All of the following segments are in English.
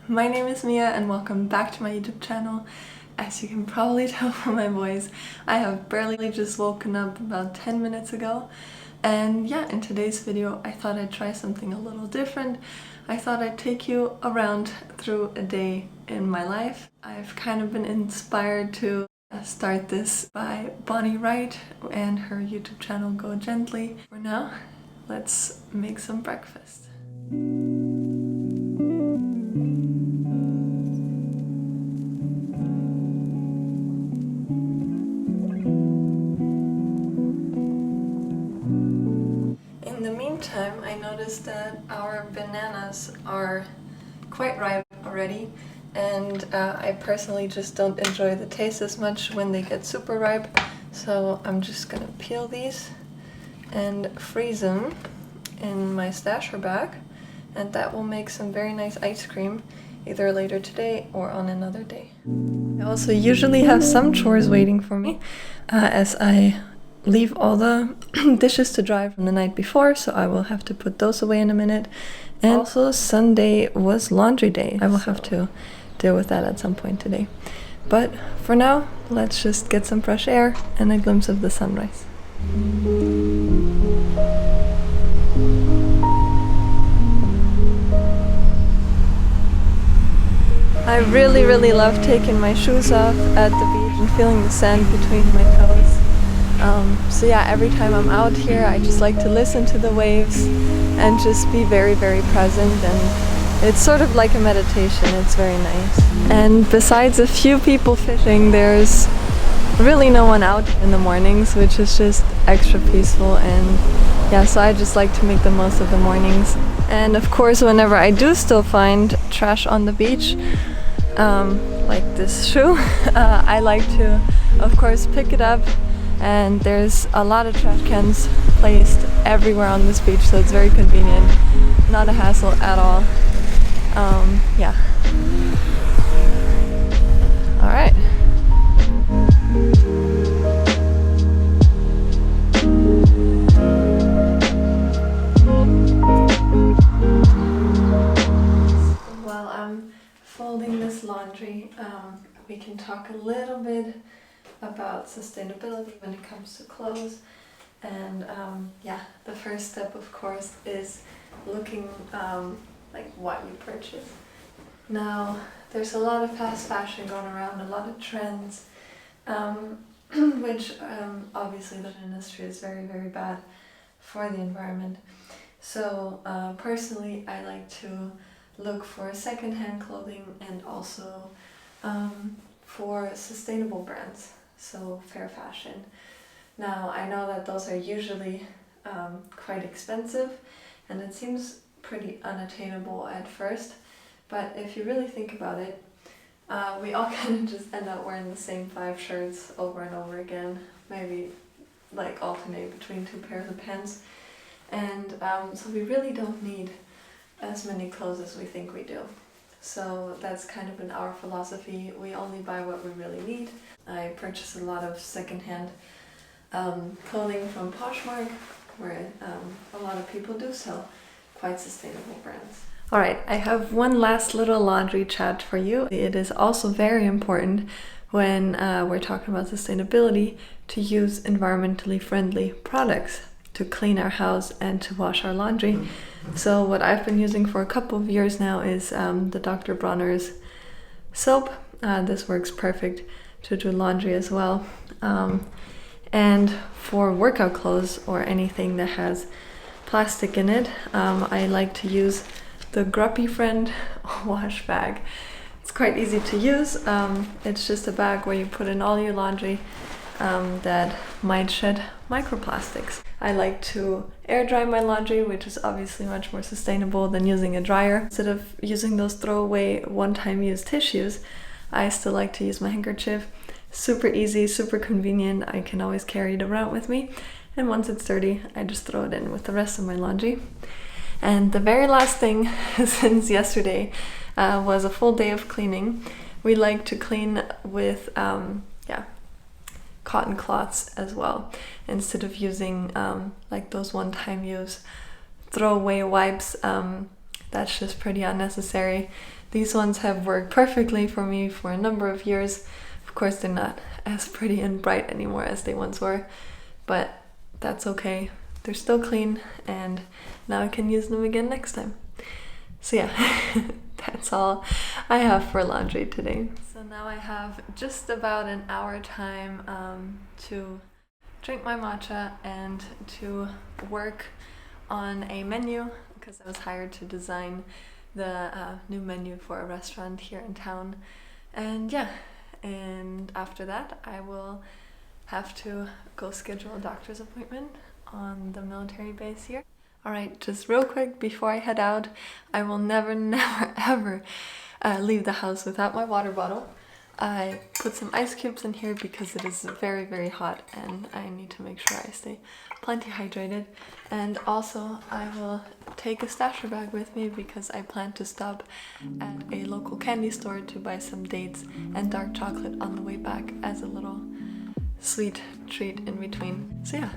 my name is Mia and welcome back to my YouTube channel. As you can probably tell from my voice, I have barely just woken up about 10 minutes ago. And yeah, in today's video I thought I'd try something a little different. I thought I'd take you around through a day in my life. I've kind of been inspired to start this by Bonnie Wright and her YouTube channel Go Gently. For now, let's make some breakfast. In the meantime, I noticed that our bananas are quite ripe already, and I personally just don't enjoy the taste as much when they get super ripe, so I'm just gonna peel these and freeze them in my stasher bag, and that will make some very nice ice cream either later today or on another day. I also usually have some chores waiting for me as I leave all the dishes to dry from the night before, so I will have to put those away in a minute. And also Sunday was laundry day. I will have to deal with that at some point today. But for now, let's just get some fresh air and a glimpse of the sunrise. I really love taking my shoes off at the beach and feeling the sand between my toes. So yeah, every time I'm out here I just like to listen to the waves and just be very present, and it's sort of like a meditation. It's very nice. And besides a few people fishing, there's really no one out in the mornings, which is just extra peaceful, and yeah, so I just like to make the most of the mornings. And of course, whenever I do still find trash on the beach, like this shoe, I like to of course pick it up. And there's a lot of trash cans placed everywhere on this beach, so it's very convenient, not a hassle at all. Yeah. All right. While I'm folding this laundry, we can talk a little bit about sustainability when it comes to clothes. And yeah, the first step of course is looking like what you purchase. Now there's a lot of fast fashion going around, a lot of trends, which obviously the industry is very bad for the environment. So personally I like to look for secondhand clothing and also for sustainable brands. So fair fashion. Now I know that those are usually quite expensive, and it seems pretty unattainable at first, but if you really think about it, we all kind of just end up wearing the same 5 shirts over and over again, maybe like alternate between 2 pairs of pants, and so we really don't need as many clothes as we think we do. So that's kind of been our philosophy. We only buy what we really need. I purchase a lot of secondhand clothing from Poshmark, where a lot of people do sell quite sustainable brands. Alright, I have one last little laundry chat for you. It is also very important when we're talking about sustainability to use environmentally friendly products to clean our house and to wash our laundry. So what I've been using for a couple of years now is the Dr. Bronner's soap. This works perfect to do laundry as well. And for workout clothes or anything that has plastic in it, I like to use the Grumpy Friend wash bag. It's quite easy to use. It's just a bag where you put in all your laundry that might shed microplastics. I like to air dry my laundry, which is obviously much more sustainable than using a dryer. Instead of using those throwaway one-time use tissues, I still like to use my handkerchief. Super easy, super convenient. I can always carry it around with me, and once it's dirty, I just throw it in with the rest of my laundry. And the very last thing, since yesterday was a full day of cleaning, we like to clean with cotton cloths as well, instead of using like those one-time use throwaway wipes. That's just pretty unnecessary. These ones have worked perfectly for me for a number of years. Of course, they're not as pretty and bright anymore as they once were, but that's okay. They're still clean, and now I can use them again next time. So yeah, that's all I have for laundry today. So now I have just about an hour time to drink my matcha and to work on a menu, because I was hired to design the new menu for a restaurant here in town. And yeah, and after that I will have to go schedule a doctor's appointment on the military base here. Alright, just real quick before I head out, I will never ever leave the house without my water bottle. I put some ice cubes in here because it is very, very hot and I need to make sure I stay plenty hydrated. And also I will take a stasher bag with me because I plan to stop at a local candy store to buy some dates and dark chocolate on the way back as a little sweet treat in between. So yeah,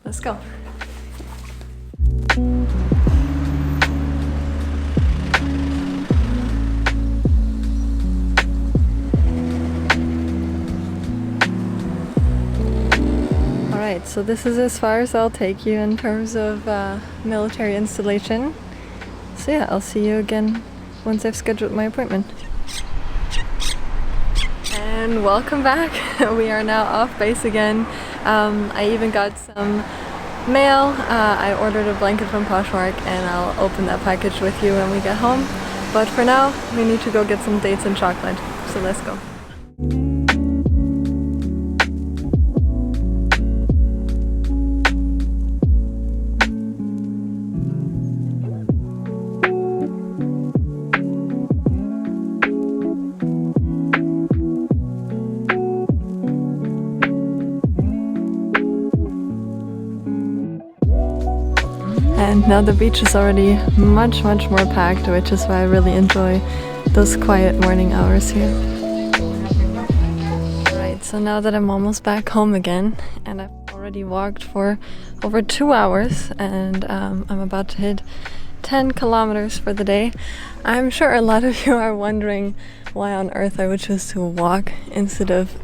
let's go. Alright, so this is as far as I'll take you in terms of military installation. So yeah, I'll see you again once I've scheduled my appointment. And welcome back! We are now off base again. I even got some mail. I ordered a blanket from Poshmark and I'll open that package with you when we get home. But for now, we need to go get some dates and chocolate. So let's go. And now the beach is already much more packed, which is why I really enjoy those quiet morning hours here. Alright, so now that I'm almost back home again, and I've already walked for over 2 hours, and I'm about to hit 10 kilometers for the day. I'm sure a lot of you are wondering why on earth I would choose to walk instead of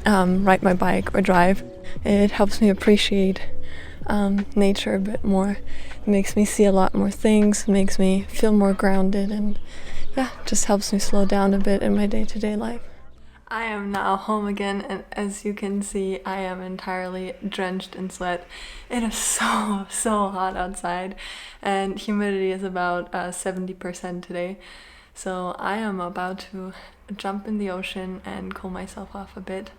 ride my bike or drive. It helps me appreciate nature a bit more. It makes me see a lot more things, makes me feel more grounded, and yeah, just helps me slow down a bit in my day-to-day life. I am now home again, and as you can see, I am entirely drenched in sweat. It is so hot outside, and humidity is about 70% today. So I am about to jump in the ocean and cool myself off a bit.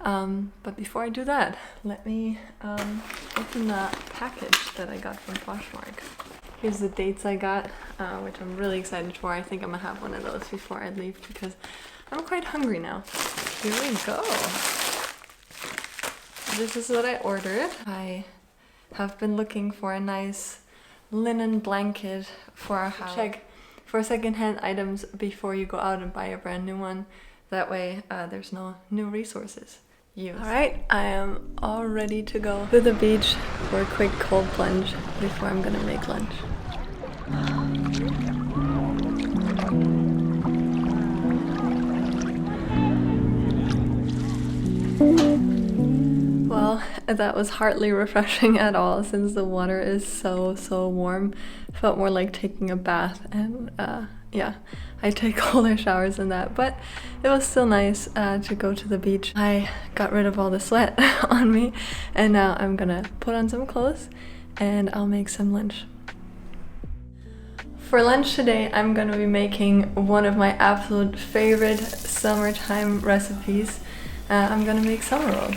But before I do that, let me open the package that I got from Poshmark. Here's the dates I got, which I'm really excited for. I think I'm gonna have one of those before I leave because I'm quite hungry now. Here we go. This is what I ordered. I have been looking for a nice linen blanket for our house. Check for secondhand items before you go out and buy a brand new one. That way there's no new resources. Alright, I am all ready to go to the beach for a quick cold plunge before I'm gonna make lunch. Well, that was hardly refreshing at all since the water is so warm. Felt more like taking a bath, and yeah, I take colder showers than that, but it was still nice to go to the beach. I got rid of all the sweat on me, and now I'm gonna put on some clothes and I'll make some lunch. For lunch today, I'm gonna be making one of my absolute favorite summertime recipes. I'm gonna make summer rolls.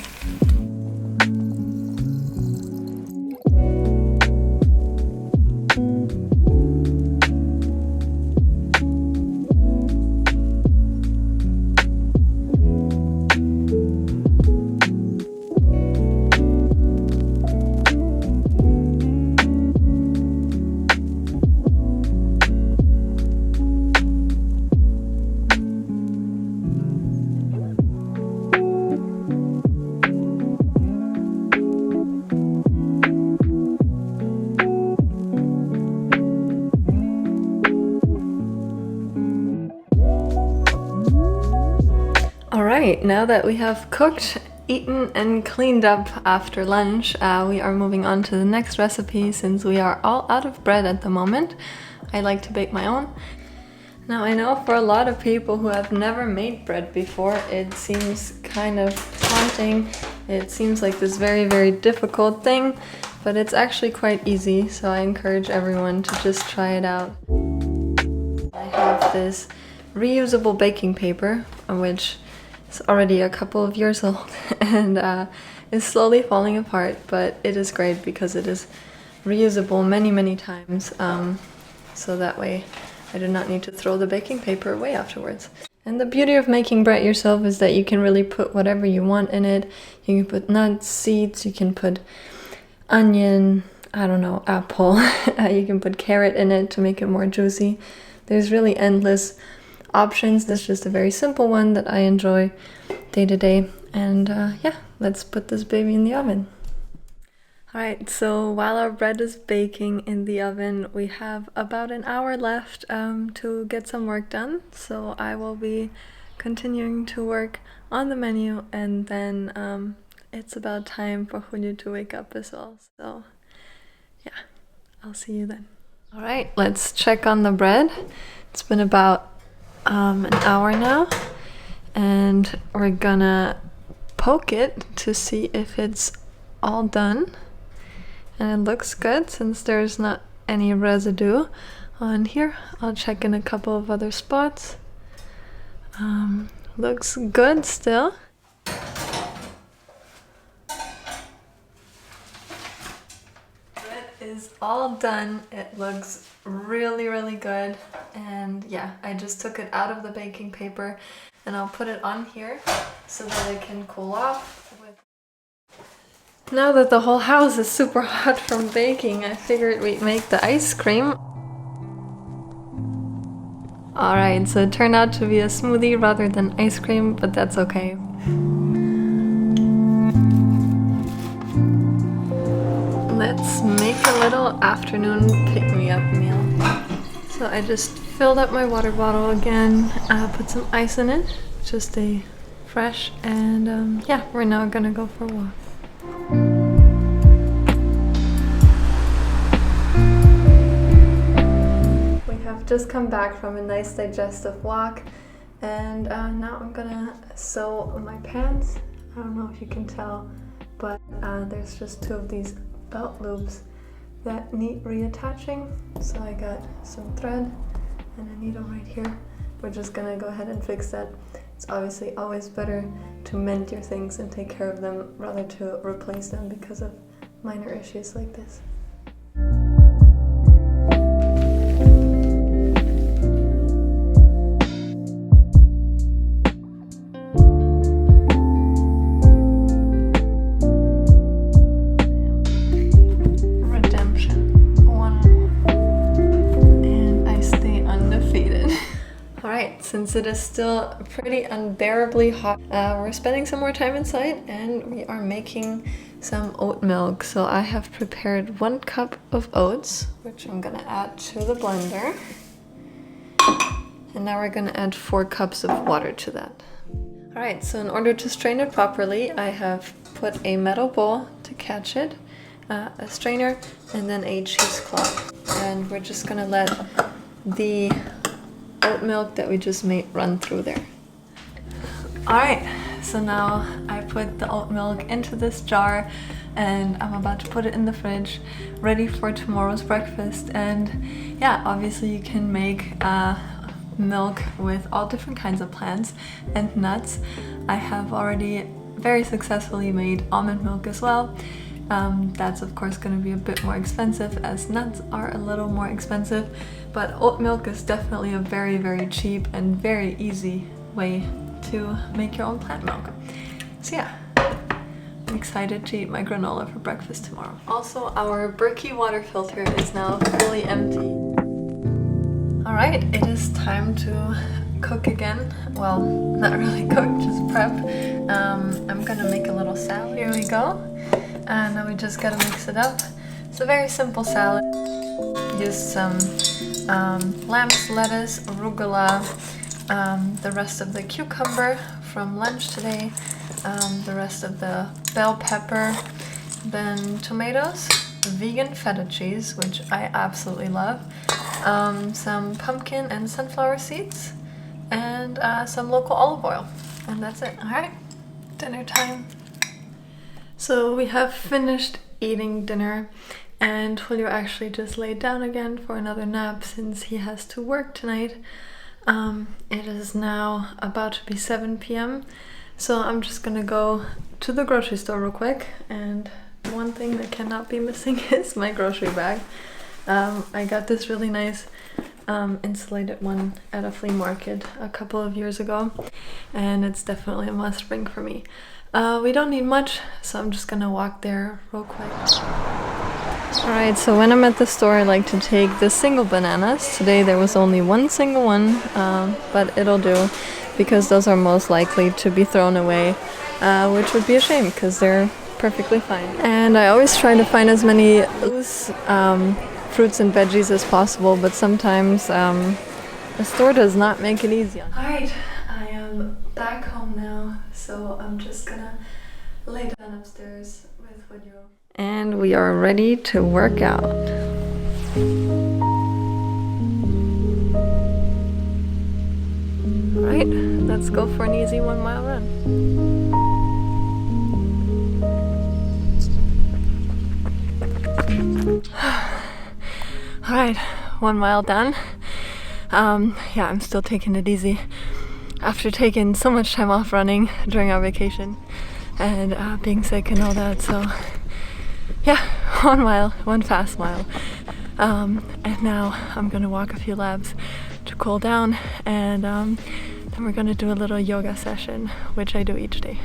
Alright, now that we have cooked, eaten and cleaned up after lunch, we are moving on to the next recipe since we are all out of bread at the moment. I like to bake my own. Now I know for a lot of people who have never made bread before, it seems kind of daunting. It seems like this very, very difficult thing, but it's actually quite easy, so I encourage everyone to just try it out. I have this reusable baking paper, which is already a couple of years old and is slowly falling apart, but it is great because it is reusable many, many times, so that way I do not need to throw the baking paper away afterwards. And the beauty of making bread yourself is that you can really put whatever you want in it. You can put nuts, seeds, you can put onion, I don't know, apple. You can put carrot in it to make it more juicy. There's really endless options. This is just a very simple one that I enjoy day to day. And yeah, let's put this baby in the oven. Alright, so while our bread is baking in the oven, we have about an hour left to get some work done. So I will be continuing to work on the menu, and then it's about time for Julio to wake up as well. So yeah, I'll see you then. Alright, let's check on the bread. It's been about an hour now, and we're gonna poke it to see if it's all done. And it looks good since there's not any residue on here. I'll check in a couple of other spots. Looks good still. Bread is all done. It looks really, really good. And yeah, I just took it out of the baking paper and I'll put it on here so that it can cool off. Now that the whole house is super hot from baking, I figured we'd make the ice cream. Alright, so it turned out to be a smoothie rather than ice cream, but that's okay. Let's make a little afternoon pick-me-up meal. So I just filled up my water bottle again, put some ice in it, just stay fresh, and yeah, we're now gonna go for a walk. I've just come back from a nice digestive walk, and now I'm gonna sew my pants. I don't know if you can tell, but there's just two of these belt loops that need reattaching. So I got some thread and a needle right here. We're just gonna go ahead and fix that. It's obviously always better to mend your things and take care of them rather to replace them because of minor issues like this. Since it is still pretty unbearably hot, we're spending some more time inside and we are making some oat milk. So I have prepared 1 cup of oats, which I'm gonna add to the blender. And now we're gonna add 4 cups of water to that. Alright, so in order to strain it properly, I have put a metal bowl to catch it, a strainer, and then a cheesecloth. And we're just gonna let the oat milk that we just made run through there. Alright, so now I put the oat milk into this jar and I'm about to put it in the fridge, ready for tomorrow's breakfast. And yeah, obviously you can make milk with all different kinds of plants and nuts. I have already very successfully made almond milk as well. That's of course going to be a bit more expensive as nuts are a little more expensive, but oat milk is definitely a very, very cheap and very easy way to make your own plant milk. So yeah, I'm excited to eat my granola for breakfast tomorrow. Also, our Berkey water filter is now fully empty. Alright, it is time to cook again. Well, not really cook, just prep. I'm gonna make a little salad. Here we go. And now we just gotta mix it up. It's a very simple salad. Use some lamb's lettuce, arugula, the rest of the cucumber from lunch today. The rest of the bell pepper, then tomatoes, vegan feta cheese, which I absolutely love, some pumpkin and sunflower seeds, and some local olive oil. And that's it. Alright, dinner time. So we have finished eating dinner, and Julio actually just laid down again for another nap since he has to work tonight. It is now about to be 7 p.m. So I'm just gonna go to the grocery store real quick, and one thing that cannot be missing is my grocery bag. I got this really nice insulated one at a flea market a couple of years ago, and it's definitely a must bring for me. We don't need much, so I'm just gonna walk there real quick. Alright, so when I'm at the store, I like to take the single bananas. Today there was only one single one, but it'll do because those are most likely to be thrown away, which would be a shame because they're perfectly fine. And I always try to find as many loose fruits and veggies as possible, but sometimes the store does not make it easy. Alright, I am back home now, so I'm just gonna lay down upstairs with Julio. And we are ready to work out. Alright, let's go for an easy 1 mile run. Alright, 1 mile done. Yeah, I'm still taking it easy after taking so much time off running during our vacation and being sick and all that, so yeah, 1 mile, 1 fast mile. And now I'm gonna walk a few laps to cool down, and then we're gonna do a little yoga session, which I do each day.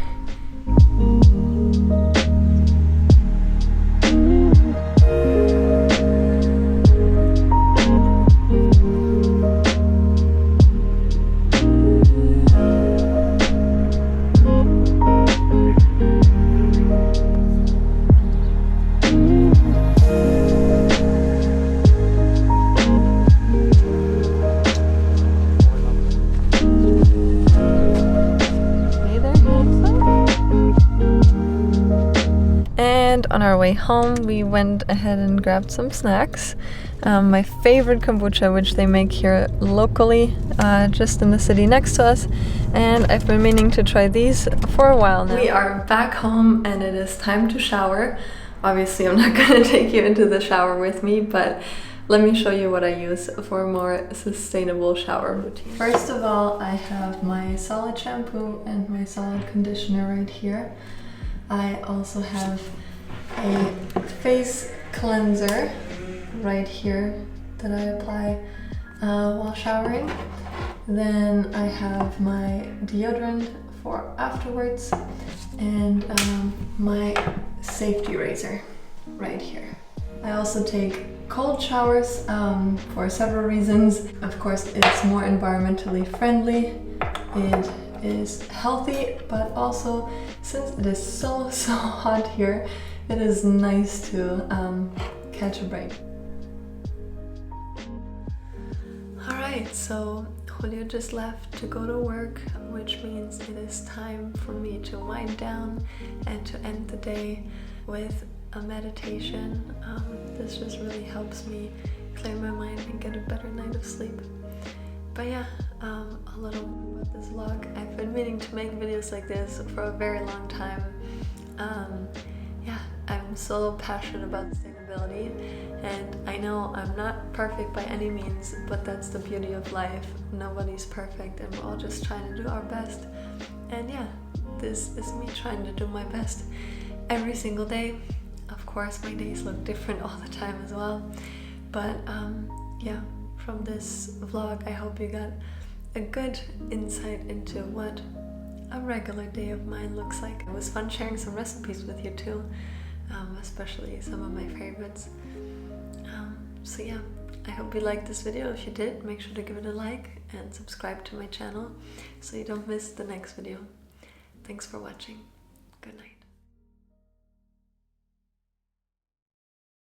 On our way home, we went ahead and grabbed some snacks. My favorite kombucha, which they make here locally, just in the city next to us, and I've been meaning to try these for a while now. We are back home and it is time to shower. Obviously, I'm not going to take you into the shower with me, but let me show you what I use for a more sustainable shower routine. First of all, I have my solid shampoo and my solid conditioner right here. I also have a face cleanser right here that I apply while showering. Then I have my deodorant for afterwards, and my safety razor right here. I also take cold showers for several reasons. Of course, it's more environmentally friendly, it is healthy, but also since it is so hot here, it is nice to catch a break. Alright, so Julio just left to go to work, which means it is time for me to wind down and to end the day with a meditation. This just really helps me clear my mind and get a better night of sleep. But yeah, a little about this vlog. I've been meaning to make videos like this for a very long time. Yeah, I'm so passionate about sustainability, and I know I'm not perfect by any means, but that's the beauty of life. Nobody's perfect, and we're all just trying to do our best. And yeah, this is me trying to do my best every single day. Of course, my days look different all the time as well, but yeah, from this vlog I hope you got a good insight into what a regular day of mine looks like. It was fun sharing some recipes with you too, especially some of my favorites. So yeah, I hope you liked this video. If you did, make sure to give it a like and subscribe to my channel so you don't miss the next video. Thanks for watching. Good night.